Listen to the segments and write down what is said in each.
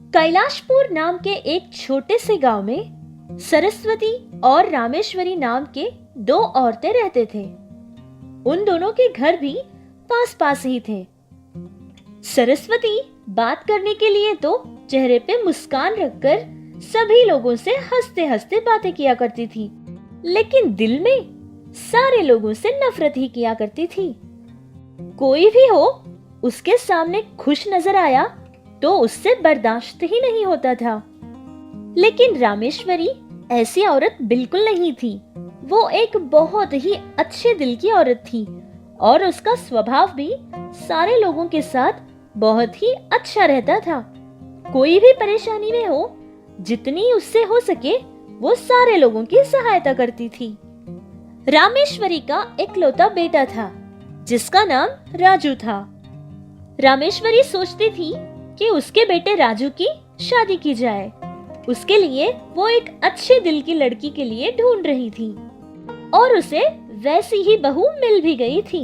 कैलाशपुर नाम के एक छोटे से गांव में सरस्वती और रामेश्वरी नाम के दो औरतें रहते थे। उन दोनों के घर भी पास पास ही थे। सरस्वती बात करने के लिए तो चेहरे पे मुस्कान रखकर सभी लोगों से हंसते हंसते बातें किया करती थी, लेकिन दिल में सारे लोगों से नफरत ही किया करती थी। कोई भी हो, उसके सामने खुश नजर आया तो उससे बर्दाश्त ही नहीं होता था। लेकिन रामेश्वरी ऐसी औरत बिल्कुल नहीं थी। वो एक बहुत ही अच्छे दिल की औरत थी और उसका स्वभाव भी सारे लोगों के साथ बहुत ही अच्छा रहता था। कोई भी परेशानी में हो, जितनी उससे हो सके वो सारे लोगों की सहायता करती थी। रामेश्वरी का इकलौता बेटा था जिसका नाम राजू था। रामेश्वरी सोचती थी कि उसके बेटे राजू की शादी की जाए। उसके लिए वो एक अच्छे दिल की लड़की के लिए ढूंढ रही थी और उसे वैसी ही बहू मिल भी गई थी।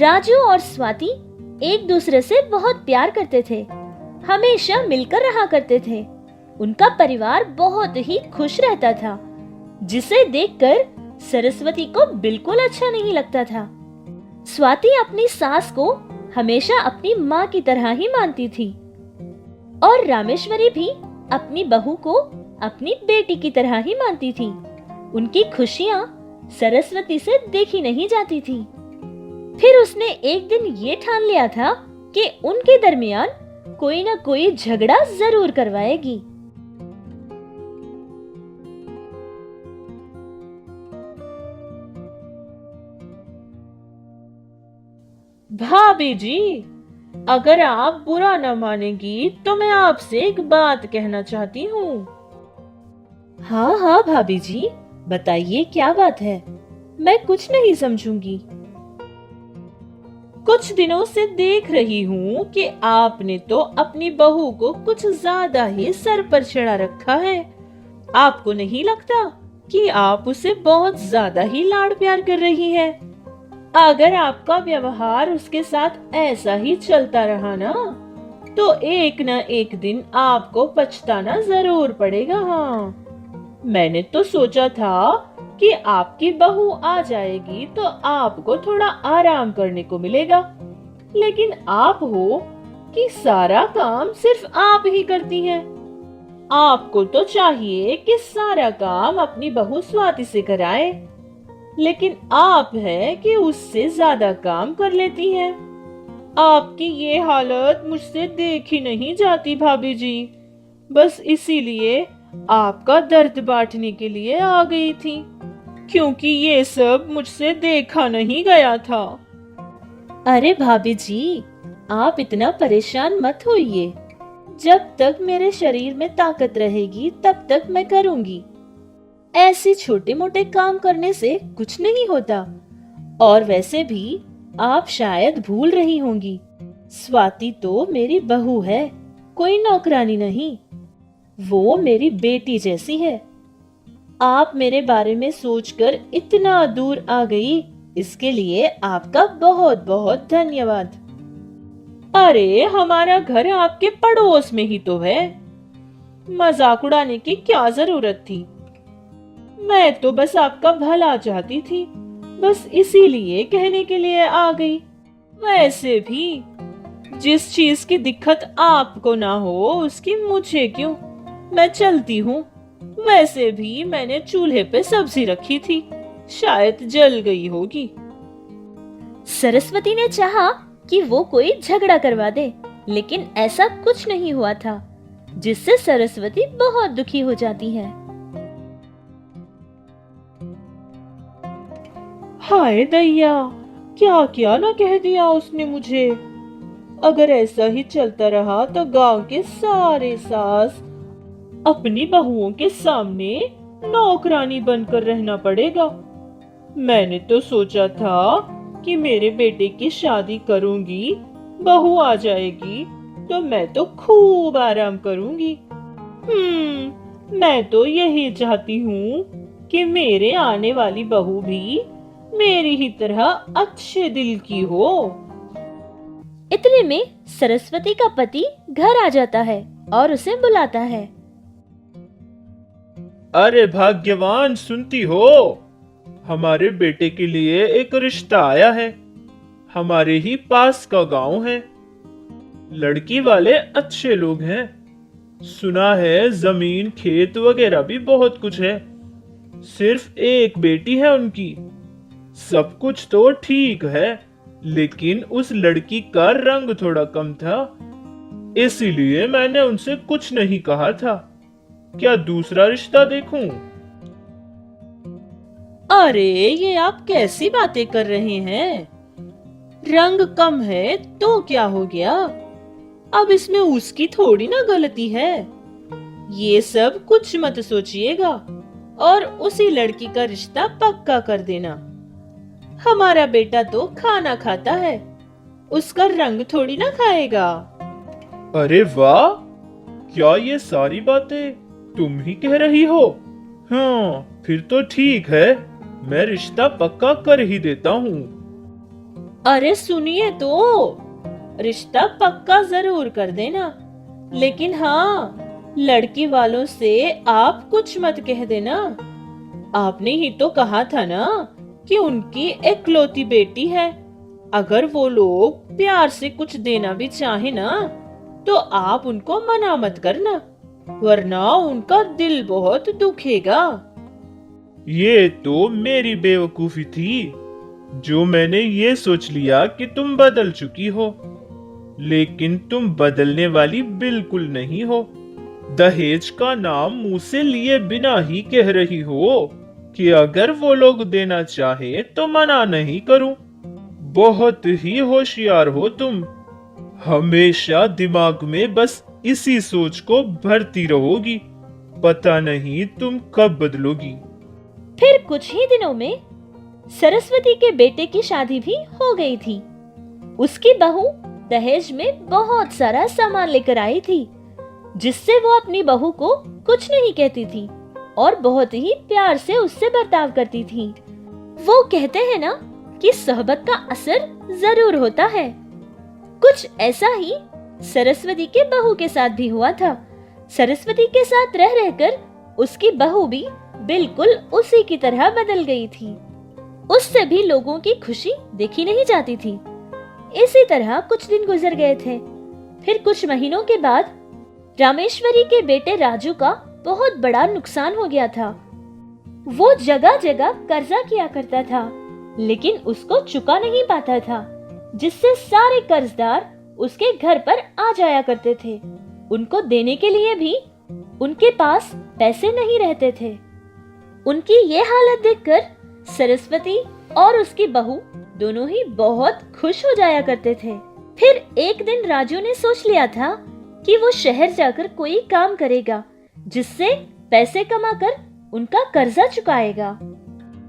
राजू और स्वाति एक दूसरे से बहुत प्यार करते थे, हमेशा मिलकर रहा करते थे। उनका परिवार बहुत ही खुश रहता था, जिसे देखकर सरस्वती को बिल्कुल अच्छा नहीं लगता था। स्वाति अपनी सास को हमेशा अपनी माँ की तरह ही मानती थी और रामेश्वरी भी अपनी बहू को अपनी बेटी की तरह ही मानती थी। उनकी खुशियां सरस्वती से देखी नहीं जाती थी। फिर उसने एक दिन ये ठान लिया था कि उनके दरमियान कोई ना कोई झगड़ा जरूर करवाएगी। भाभी जी, अगर आप बुरा न मानेगी तो मैं आपसे एक बात कहना चाहती हूँ। हाँ हाँ भाभी जी, बताइए क्या बात है। मैं कुछ नहीं समझूंगी। कुछ दिनों से देख रही हूँ कि आपने तो अपनी बहू को कुछ ज्यादा ही सर पर चढ़ा रखा है। आपको नहीं लगता कि आप उसे बहुत ज्यादा ही लाड़ प्यार कर रही है? अगर आपका व्यवहार उसके साथ ऐसा ही चलता रहा ना, तो एक न एक दिन आपको पछताना जरूर पड़ेगा। हाँ, मैंने तो सोचा था कि आपकी बहू आ जाएगी तो आपको थोड़ा आराम करने को मिलेगा, लेकिन आप हो कि सारा काम सिर्फ आप ही करती हैं। आपको तो चाहिए कि सारा काम अपनी बहू स्वाति से कराए, लेकिन आप है कि उससे ज्यादा काम कर लेती हैं। आपकी ये हालत मुझसे देखी नहीं जाती भाभी जी। बस इसीलिए आपका दर्द बांटने के लिए आ गई थी, क्योंकि ये सब मुझसे देखा नहीं गया था। अरे भाभी जी, आप इतना परेशान मत होइए। जब तक मेरे शरीर में ताकत रहेगी तब तक मैं करूंगी। ऐसे छोटे मोटे काम करने से कुछ नहीं होता। और वैसे भी आप शायद भूल रही होंगी, स्वाति तो मेरी बहू है, कोई नौकरानी नहीं। वो मेरी बेटी जैसी है। आप मेरे बारे में सोचकर इतना दूर आ गई, इसके लिए आपका बहुत बहुत धन्यवाद। अरे, हमारा घर आपके पड़ोस में ही तो है। मजाक उड़ाने की क्या जरूरत थी? मैं तो बस आपका भला चाहती थी, बस इसीलिए कहने के लिए आ गई। वैसे भी जिस चीज की दिक्कत आपको ना हो उसकी मुझे क्यों? मैं चलती हूँ। वैसे भी मैंने चूल्हे पे सब्जी रखी थी, शायद जल गई होगी। सरस्वती ने चाहा कि वो कोई झगड़ा करवा दे, लेकिन ऐसा कुछ नहीं हुआ था, जिससे सरस्वती बहुत दुखी हो जाती है। हाय दैया, क्या क्या ना कह दिया उसने मुझे। अगर ऐसा ही चलता रहा तो गांव के सारे सास अपनी बहुओं के सामने नौकरानी बनकर रहना पड़ेगा। मैंने तो सोचा था कि मेरे बेटे की शादी करूंगी, बहू आ जाएगी तो मैं तो खूब आराम करूंगी। मैं तो यही चाहती हूँ कि मेरे आने वाली बहू भी मेरी ही तरह अच्छे दिल की हो। इतने में सरस्वती का पति घर आ जाता है और उसे बुलाता है। अरे भाग्यवान, सुनती हो? हमारे बेटे के लिए एक रिश्ता आया है। हमारे ही पास का गांव है। लड़की वाले अच्छे लोग हैं। सुना है जमीन खेत वगैरह भी बहुत कुछ है। सिर्फ एक बेटी है उनकी। सब कुछ तो ठीक है, लेकिन उस लड़की का रंग थोड़ा कम था, इसीलिए मैंने उनसे कुछ नहीं कहा था। क्या दूसरा रिश्ता देखूं? अरे ये आप कैसी बातें कर रहे हैं? रंग कम है तो क्या हो गया? अब इसमें उसकी थोड़ी ना गलती है। ये सब कुछ मत सोचिएगा और उसी लड़की का रिश्ता पक्का कर देना। हमारा बेटा तो खाना खाता है, उसका रंग थोड़ी ना खाएगा। अरे वाह, क्या ये सारी बातें तुम ही कह रही हो? हाँ, फिर तो ठीक है, मैं रिश्ता पक्का कर ही देता हूँ। अरे सुनिए तो, रिश्ता पक्का जरूर कर देना, लेकिन हाँ, लड़की वालों से आप कुछ मत कह देना। आपने ही तो कहा था ना कि उनकी इकलौती बेटी है। अगर वो लोग प्यार से कुछ देना भी चाहे ना, तो आप उनको मना मत करना, वरना उनका दिल बहुत दुखेगा। ये तो मेरी बेवकूफी थी, जो मैंने ये सोच लिया कि तुम बदल चुकी हो। लेकिन तुम बदलने वाली बिल्कुल नहीं हो। दहेज का नाम मुंह से लिए बिना ही कह रही हो कि अगर वो लोग देना चाहे तो मना नहीं करूं। बहुत ही होशियार हो तुम। हमेशा दिमाग में बस इसी सोच को भरती रहोगी। पता नहीं तुम कब बदलोगी। फिर कुछ ही दिनों में सरस्वती के बेटे की शादी भी हो गई थी। उसकी बहू दहेज में बहुत सारा सामान लेकर आई थी, जिससे वो अपनी बहू को कुछ नहीं कहती थी और बहुत ही प्यार से उससे बर्ताव करती थी। वो कहते हैं ना कि सोहबत का असर जरूर होता है। कुछ ऐसा ही सरस्वती के बहू के साथ भी हुआ था। सरस्वती के साथ रह रहकर उसकी बहू भी बिल्कुल उसी की तरह बदल गई थी। उससे भी लोगों की खुशी देखी नहीं जाती थी। इसी तरह कुछ दिन गुजर गए थे। फिर कुछ महीनों के बाद रामेश्वरी के बेटे राजू का बहुत बड़ा नुकसान हो गया था। वो जगह जगह कर्जा किया करता था, लेकिन उसको चुका नहीं पाता था, जिससे सारे कर्जदार उसके घर पर आ जाया करते थे। उनको देने के लिए भी उनके पास पैसे नहीं रहते थे। उनकी ये हालत देखकर सरस्वती और उसकी बहू दोनों ही बहुत खुश हो जाया करते थे। फिर एक दिन राजू ने सोच लिया था कि वो शहर जाकर कोई काम करेगा, जिससे पैसे कमाकर उनका कर्जा चुकाएगा।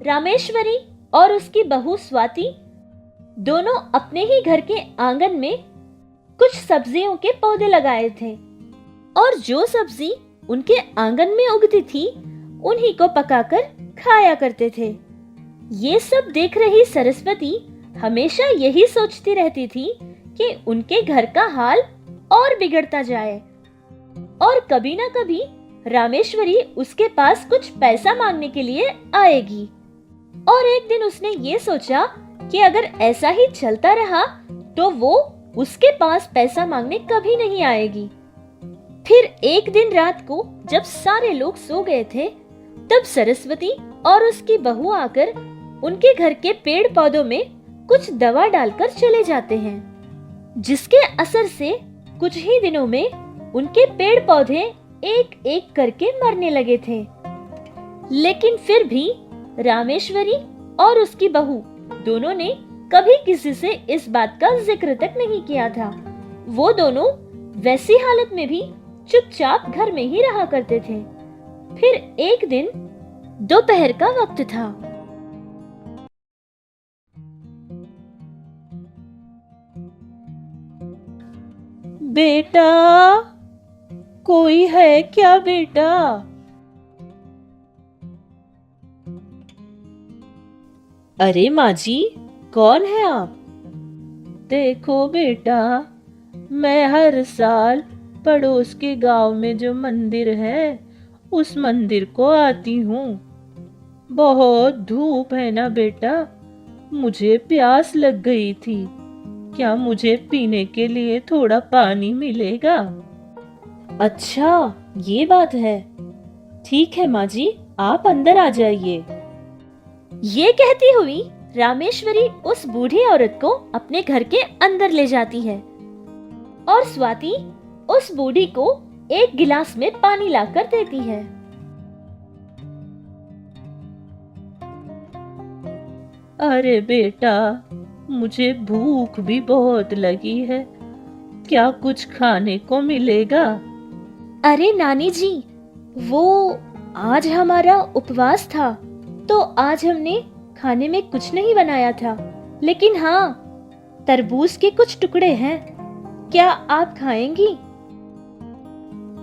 रामेश्वरी और उसकी बहू स्वाति दोनों अपने ही घर के आंगन में कुछ सब्जियों के पौधे लगाए थे, और जो सब्जी उनके आंगन में उगती थी उन्हीं को पकाकर खाया करते थे। ये सब देख रही सरस्वती हमेशा यही सोचती रहती थी कि उनके घर का हाल और बिगड़ता जाए, और कभी ना कभी रामेश्वरी उसके पास कुछ पैसा मांगने के लिए आएगी। और एक दिन उसने ये सोचा कि अगर ऐसा ही चलता रहा तो वो उसके पास पैसा मांगने कभी नहीं आएगी। फिर एक दिन रात को जब सारे लोग सो गए थे, तब सरस्वती और उसकी बहू आकर उनके घर के पेड़ पौधों में कुछ दवा डालकर चले जाते हैं, जिसके असर से कुछ ही दिनों में उनके पेड़ पौधे एक एक करके मरने लगे थे। लेकिन फिर भी रामेश्वरी और उसकी बहू दोनों ने कभी किसी से इस बात का जिक्र तक नहीं किया था। वो दोनों वैसी हालत में भी चुपचाप घर में ही रहा करते थे। फिर एक दिन दोपहर का वक्त था। बेटा, कोई है क्या बेटा? अरे माँ जी, कौन है आप? देखो बेटा, मैं हर साल पड़ोस के गांव में जो मंदिर है उस मंदिर को आती हूँ। बहुत धूप है ना बेटा, मुझे प्यास लग गई थी। क्या मुझे पीने के लिए थोड़ा पानी मिलेगा? अच्छा, ये बात है। ठीक है माँ जी, आप अंदर आ जाइए। ये कहती हुई रामेश्वरी उस बूढ़ी औरत को अपने घर के अंदर ले जाती है और स्वाति उस बूढ़ी को एक गिलास में पानी लाकर देती है। अरे बेटा, मुझे भूख भी बहुत लगी है, क्या कुछ खाने को मिलेगा? अरे नानी जी, वो आज हमारा उपवास था तो आज हमने खाने में कुछ नहीं बनाया था, लेकिन हाँ, तरबूज के कुछ टुकड़े हैं, क्या आप खाएंगी?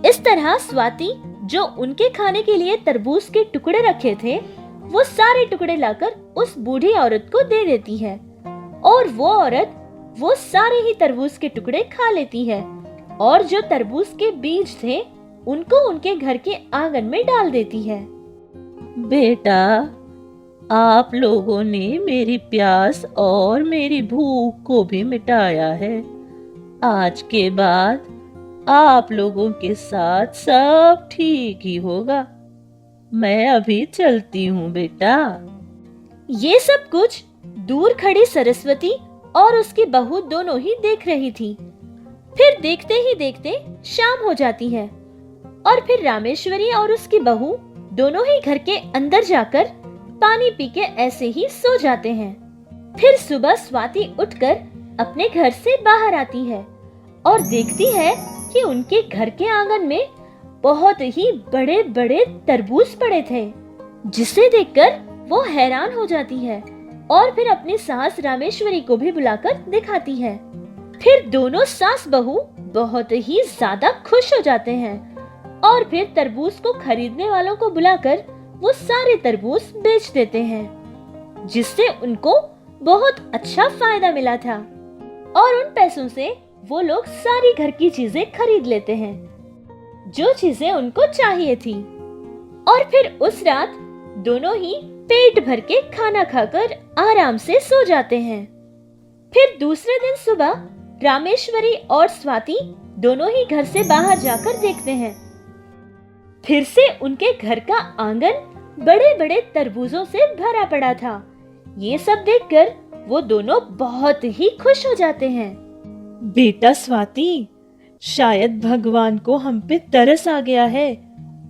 इस तरह स्वाति जो उनके खाने के लिए तरबूज के टुकड़े रखे थे वो सारे टुकड़े लाकर उस बूढ़ी औरत को दे देती है और वो औरत वो सारे ही तरबूज के टुकड़े खा लेती है और जो तरबूज के बीज थे उनको उनके घर के आंगन में डाल देती है। बेटा, आप लोगों ने मेरी प्यास और मेरी भूख को भी मिटाया है। आज के बाद आप लोगों के साथ सब ठीक ही होगा। मैं अभी चलती हूँ बेटा। ये सब कुछ दूर खड़ी सरस्वती और उसकी बहू दोनों ही देख रही थी। फिर देखते ही देखते शाम हो जाती है और फिर रामेश्वरी और उसकी बहू दोनों ही घर के अंदर जाकर पानी पी के ऐसे ही सो जाते हैं। फिर सुबह स्वाति उठकर अपने घर से बाहर आती है और देखती है कि उनके घर के आंगन में बहुत ही बड़े बड़े तरबूज पड़े थे, जिसे देखकर वो हैरान हो जाती है और फिर अपनी सास रामेश्वरी को भी बुलाकर दिखाती है। फिर दोनों सास बहू बहुत ही ज्यादा खुश हो जाते हैं और फिर तरबूज को खरीदने वालों को बुलाकर वो सारे तरबूज बेच देते हैं, जिससे उनको बहुत अच्छा फायदा मिला था और उन पैसों से वो लोग सारी घर की चीजें खरीद लेते हैं जो चीजें उनको चाहिए थी। और फिर उस रात दोनों ही पेट भर के खाना खाकर आराम से सो जाते हैं। फिर दूसरे दिन सुबह रामेश्वरी और स्वाति दोनों ही घर से बाहर जाकर देखते हैं। फिर से उनके घर का आंगन बड़े बड़े तरबूजों से भरा पड़ा था। ये सब देखकर वो दोनों बहुत ही खुश हो जाते हैं। बेटा स्वाति, शायद भगवान को हम पे तरस आ गया है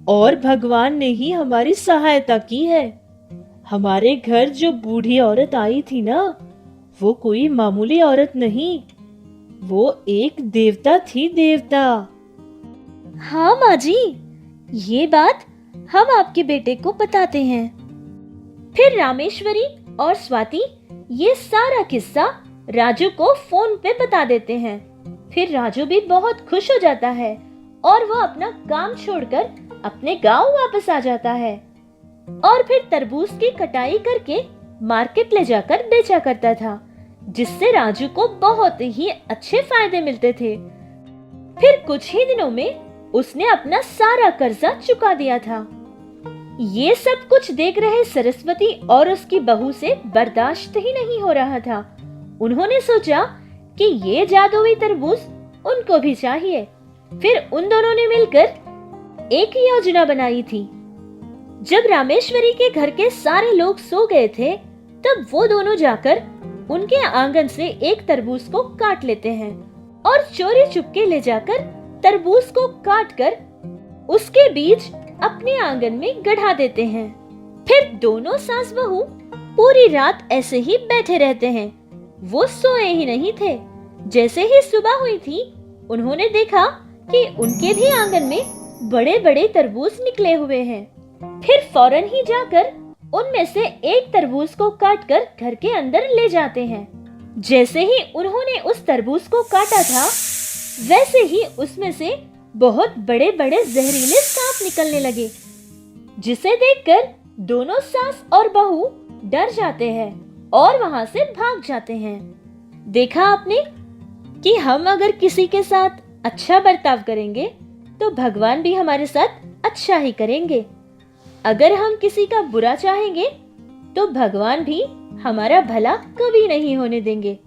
और भगवान ने ही हमारी सहायता की है। हमारे घर जो बूढ़ी औरत आई थी ना, वो कोई मामूली औरत नहीं, वो एक देवता थी, देवता। हाँ माँ जी, ये बात हम आपके बेटे को बताते हैं। फिर रामेश्वरी और स्वाति ये सारा किस्सा राजू को फोन पे बता देते हैं। फिर राजू भी बहुत खुश हो जाता है और वो अपना काम छोड़कर अपने गांव वापस आ जाता है और फिर तरबूज की कटाई करके मार्केट ले जाकर बेचा करता था, जिससे राजू को बहुत ही अच्छे फायदे मिलते थे। फिर कुछ ही दिनों में उसने अपना सारा कर्जा चुका दिया था। ये सब कुछ देख रहे सरस्वती और उसकी बहू से बर्दाश्त ही नहीं हो रहा था। उन्होंने सोचा कि ये जादुई तरबूज उनको भी चाहिए। फिर उन दोनों ने मिलकर एक योजना बनाई थी। जब रामेश्वरी के घर के सारे लोग सो गए थे, तब वो दोनों जाकर उनके आंगन से एक तरबूज को काट लेते हैं और चोरी चुपके ले जाकर तरबूज को काटकर उसके बीज अपने आंगन में गढ़ा देते हैं। फिर दोनों सास बहू पूरी रात ऐसे ही बैठे रहते हैं। वो सोए ही नहीं थे। जैसे ही सुबह हुई थी, उन्होंने देखा कि उनके भी आंगन में बड़े बड़े तरबूज निकले हुए हैं। फिर फौरन ही जाकर उनमें से एक तरबूज को काटकर घर के अंदर ले जाते हैं। जैसे ही उन्होंने उस तरबूज को काटा था, वैसे ही उसमें से बहुत बड़े बड़े जहरीले सांप निकलने लगे, जिसे देखकर दोनों सास और बहू डर जाते हैं और वहां से भाग जाते हैं। देखा आपने कि हम अगर किसी के साथ अच्छा बर्ताव करेंगे तो भगवान भी हमारे साथ अच्छा ही करेंगे। अगर हम किसी का बुरा चाहेंगे तो भगवान भी हमारा भला कभी नहीं होने देंगे।